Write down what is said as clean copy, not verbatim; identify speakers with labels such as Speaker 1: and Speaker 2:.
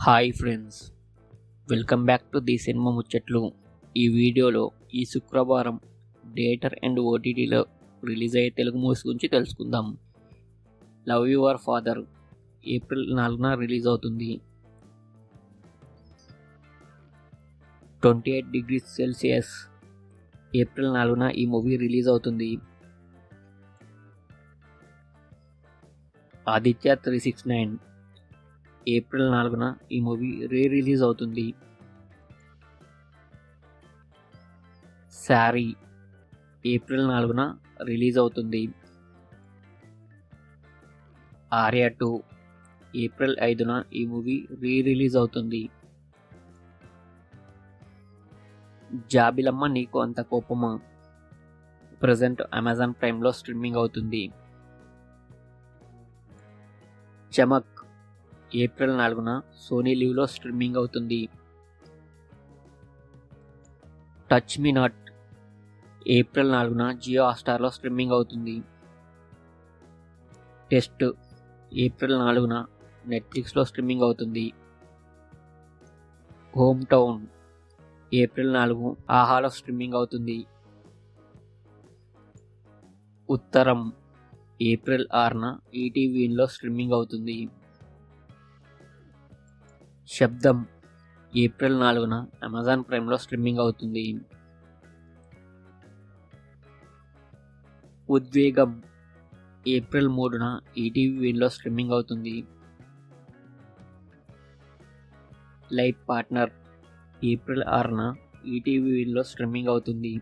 Speaker 1: Hi friends, welcome back to the cinema ముచ్చట్లు. ఈ వీడియోలో ఈ శుక్రవారం థియేటర్ అండ్ ఓటీటీలో రిలీజ్ అయ్యే తెలుగు మూవీస్ గురించి తెలుసుకుందాం. లవ్ యువర్ ఫాదర్ ఏప్రిల్ 4న రిలీజ్ అవుతుంది. 28 degrees సెల్సియస్ ఏప్రిల్ 4న ఈ మూవీ రిలీజ్ అవుతుంది. ఆదిత్య 369 ఏప్రిల్ 4న ఈ మూవీ రిలీజ్ అవుతుంది. శారీ ఏప్రిల్ 4న రిలీజ్ అవుతుంది. ఆర్య 2 ఏప్రిల్ 5న ఈ మూవీ రిలీజ్ అవుతుంది. జాబిలమ్మ నీకు అంత కోపమా ప్రజెంట్ అమెజాన్ ప్రైమ్లో స్ట్రీమింగ్ అవుతుంది. చమక్ ఏప్రిల్ 4న సోనీ లివ్లో స్ట్రీమింగ్ అవుతుంది. టచ్ మీ నాట్ ఏప్రిల్ 4న జియో హాట్‌స్టార్లో స్ట్రీమింగ్ అవుతుంది. టెస్ట్ ఏప్రిల్ 4న నెట్ఫ్లిక్స్లో స్ట్రీమింగ్ అవుతుంది. హోమ్ టౌన్ ఏప్రిల్ 4 ఆహాలో స్ట్రీమింగ్ అవుతుంది. ఉత్తరం ఏప్రిల్ 6న ఈటీవీలో స్ట్రీమింగ్ అవుతుంది. శబ్దం ఏప్రిల్ 4న అమెజాన్ ప్రైమ్లో స్ట్రీమింగ్ అవుతుంది. ఉద్వేగం ఏప్రిల్ 3న ఈటీవీలో స్ట్రీమింగ్ అవుతుంది. లైఫ్ పార్ట్నర్ ఏప్రిల్ 6న ఈటీవీలో స్ట్రీమింగ్ అవుతుంది.